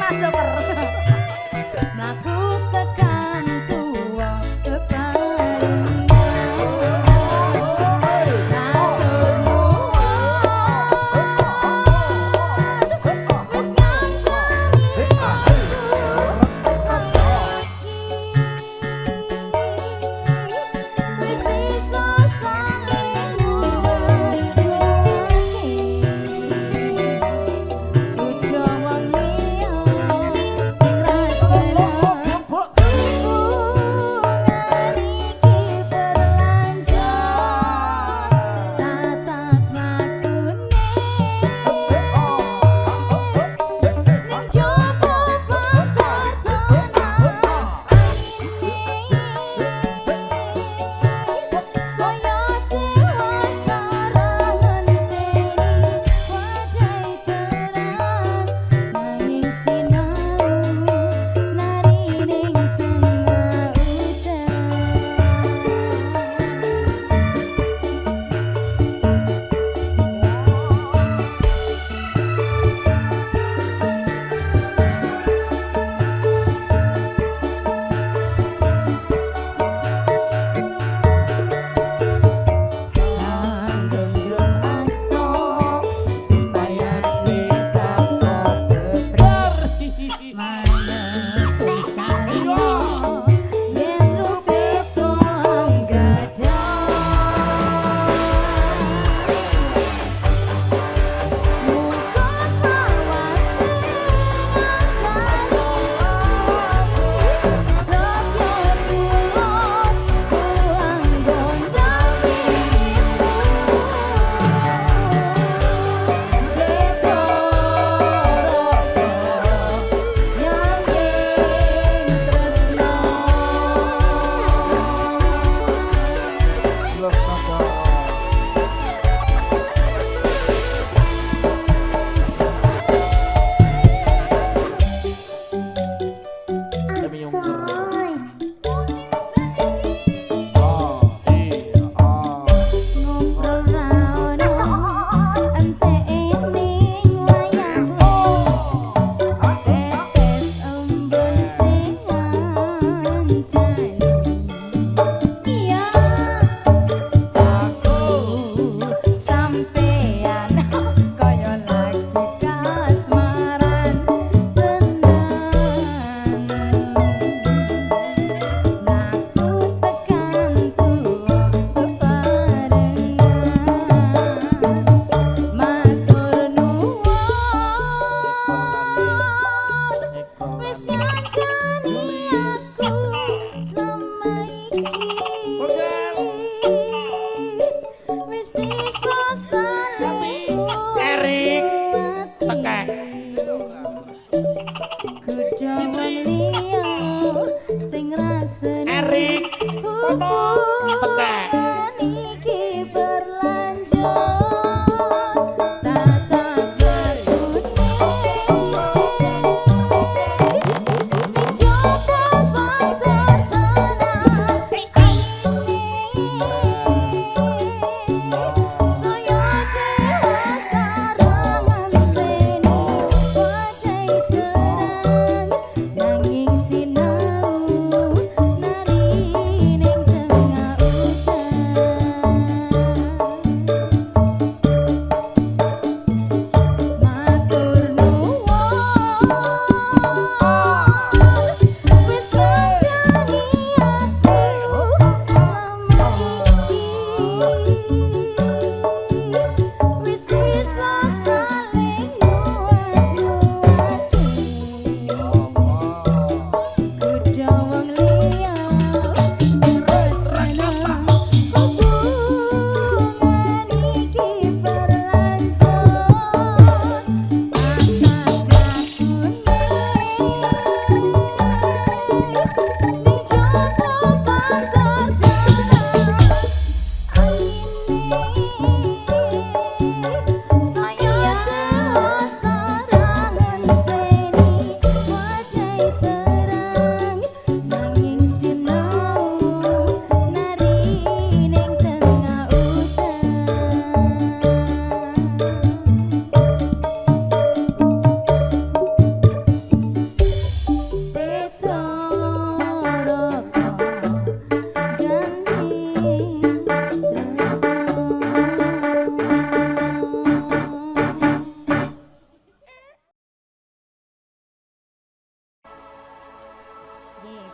Mas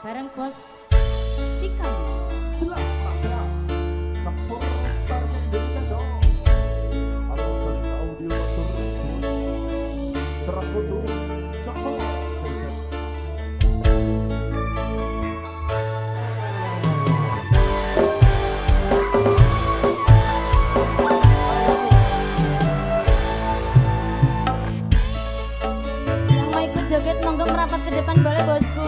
bareng bos Cikang. Jelas mafia campur star Indonesia Jok. Atau balik audio terus serap foto Joko Joseph. Yang mau ikut joget monggo merapat ke depan boleh bosku.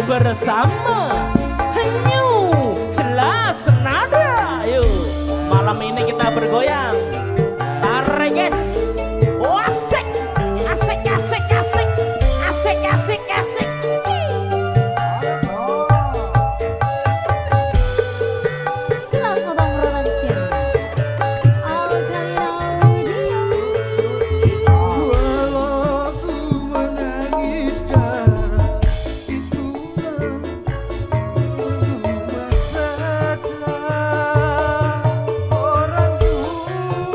Bersama New Jelas Nada. Yuk malam ini kita bergoyang. Tarik guys. Oh, asik asik asik asik asik asik asik. Selamat datang production. Walau ku menangis darah itu saja orang tua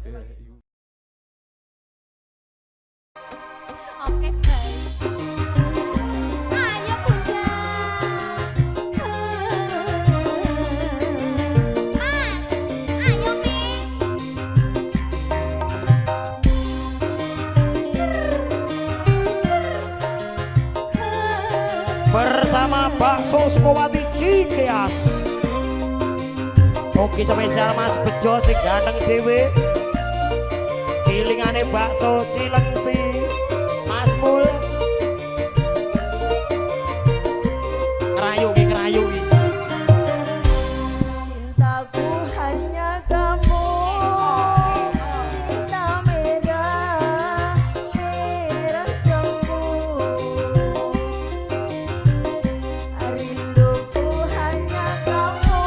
Oke, baik. Ayo Bunda. Mas, ayo Mi. Bersama bakso Sukowati Cikeas. Oke spesial Mas Bejo sing ganteng dhewe. Kilingane bakso Cilengsi. Mas Mul. Ngerayu ki ngerayu ki. Cintaku hanya kamu, cinta merah, merah jambu. Rinduku hanya kamu,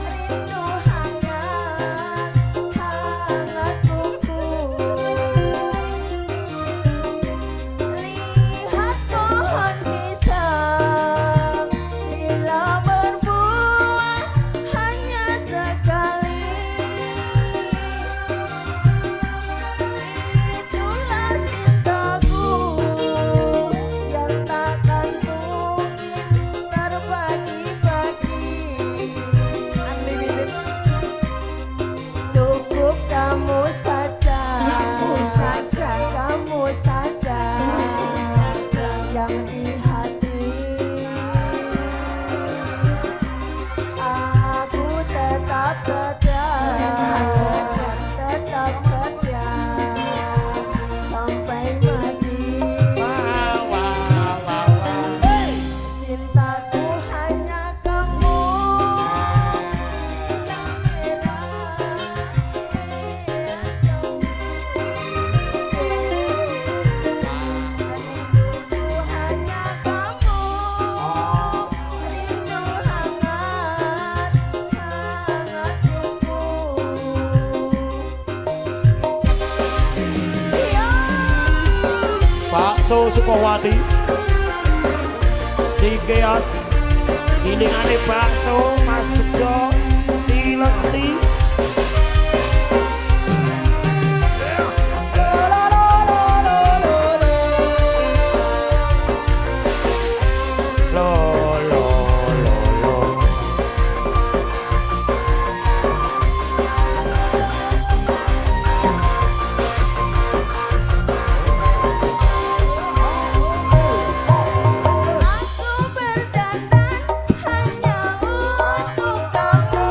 rindu hangat, hangat kuku. Lihat pohon pisang, bila berbuah hanya sekali. Itulah cintaku yang takkan mungkin terbagi-bagi. Unlimited. Cukup kamu saja, kamu saja yang di hati. Aku tetap setia, tetap setia sampai mati. Wah wah wah wah. Cintaku hanya kamu, cinta merah, merah jambu. Rinduku hanya kamu, rindu hangat, hangat kuku. Bakso Sukowati Cikeas. Kilingane bakso Mas Bejo Cilengsi. Lo lo lo lo. Aku berdandan hanya untuk kamu.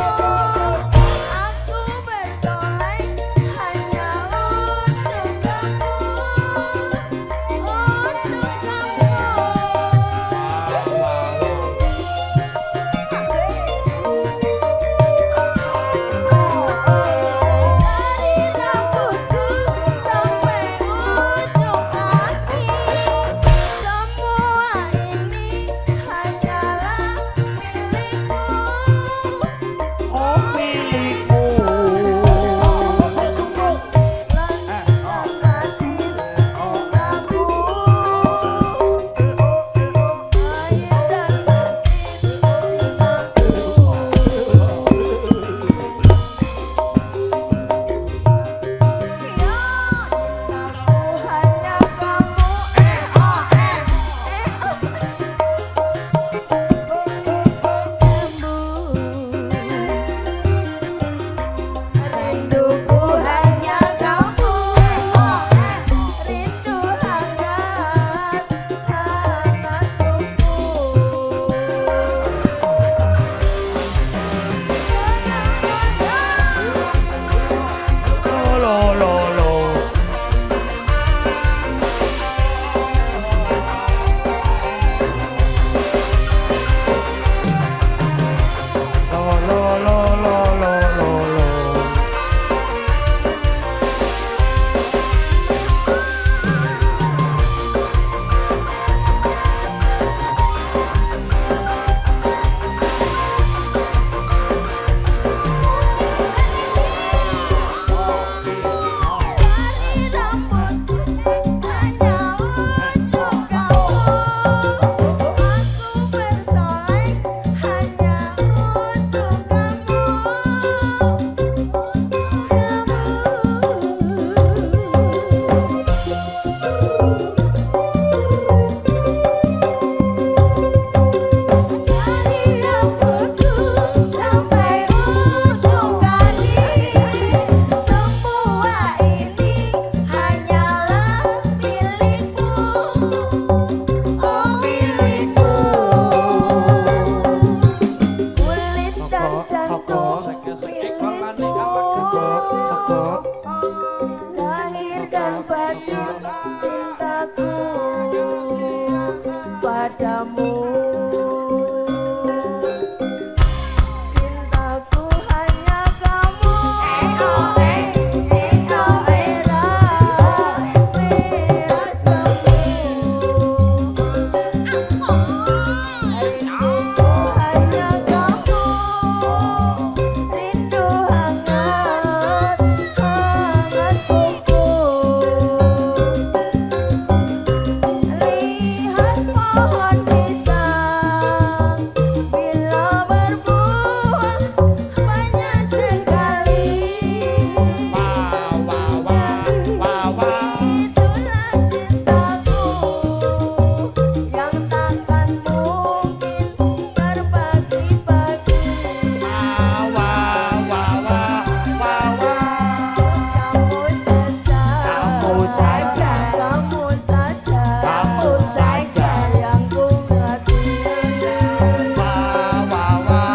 kok lahir dan batin cintaku padamu. Cintaku hanya kamu. Merah rinduku hanya kamu. Rindu hangat hangat kuku. Lihat pohon pisang bila berbuah banyak sekali. wah wah wah wah wah Itulah cintaku yang takkan mungkin terbagi-bagi. wah wah wah wah wah wah Kamu saja, Kamu saja. kamu saja, Kamu saja. yang ku ngerti. wah wah wah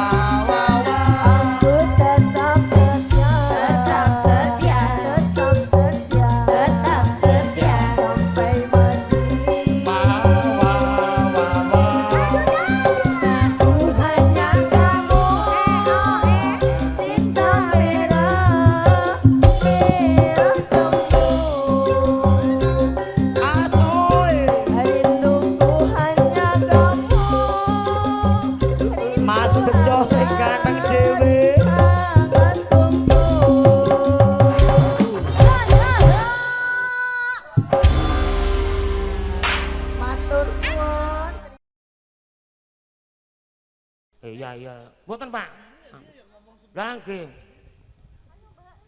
wah wah Aku tetap setia, Tetap setia. tetap setia, Tetap setia. sampai mati. wah wah wah wah Aku hanya kamu, cinta merah, merah tempu. asoy Rinduku hanya kamu. Mas Bejo sing ganteng dhewe Hangat kuku. Matur suwun. iya mboten Pak Langge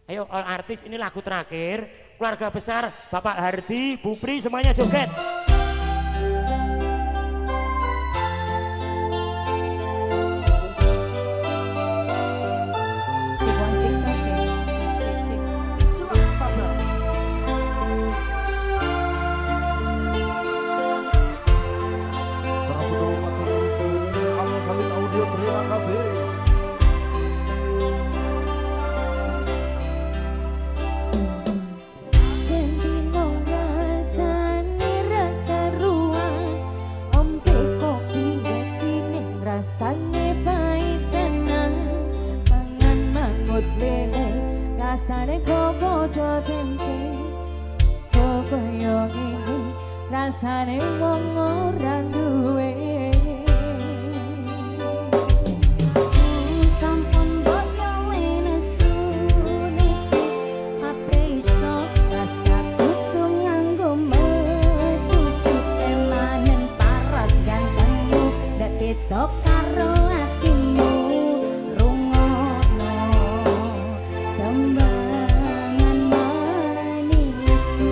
ayo all artis ini lagu terakhir keluarga besar Bapak Hardi Bupri semuanya joget Cik one cik so cik. Cik cik cik. Prabu Matur Al Khalid Audio, terima kasih. Gendino rasane ra karuan, ombe kopi ngopi ning rasane pahit tenan. Mangan mangut lele, rasane kok padha tempe. Kok koyo ngene, rasane wong ora duwe. Sampun boyo nesu nesu ape iso rasa kudu nganggo mecucu emanen paras gantengmu nek beda karo atimu rungokno tembangan manisku.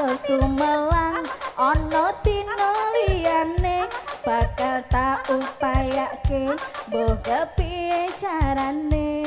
aja sumelang ana dina liyane bakal tak upayake mbok kepiye carane.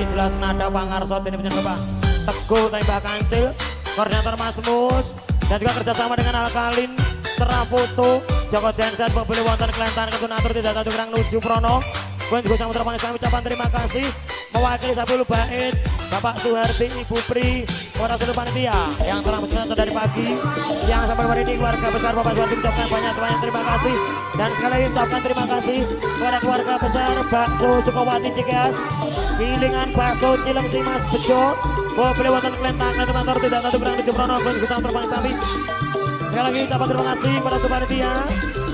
Jelas nada pangarso ini penyebab Teguh Tembak Kancil, koordinator Mas Mus, dan juga kerjasama dengan Alkalin, Serafoto, Joko Jensen, Bobili Wonten Kelentan, Ketunatur tidak satu kurang nuju Prono. Kemudian juga sama terpangis kami ucapan terima kasih mewakili Sabul Bait, Bapak Suharti, Ibu Pri, para seluruh panitia yang telah menonton dari pagi, siang sampai hari ini. Keluarga besar Bapak Suharti ucapkan banyak terima kasih, dan sekali lagi ucapkan terima kasih kepada keluarga besar Bakso Sukawati Cikeas, Gilingan Bakso Cilengsi Mas Bejo, Bobili Wonten Kelentan, Ketunatur tidak satu kurang nuju Prono. Kemudian juga sama terpangis kami sekali lagi ucapan terima kasih pada seluruh panitia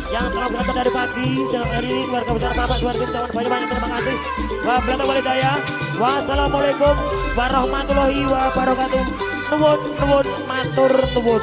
yang telah menonton dari pagi siang hari ini. Keluarga besar Bapak Suharti ucapan banyak terima kasih. Wabillahi walhidayah. Wassalamualaikum warahmatullahi wabarakatuh. Nuwun matur nuwun.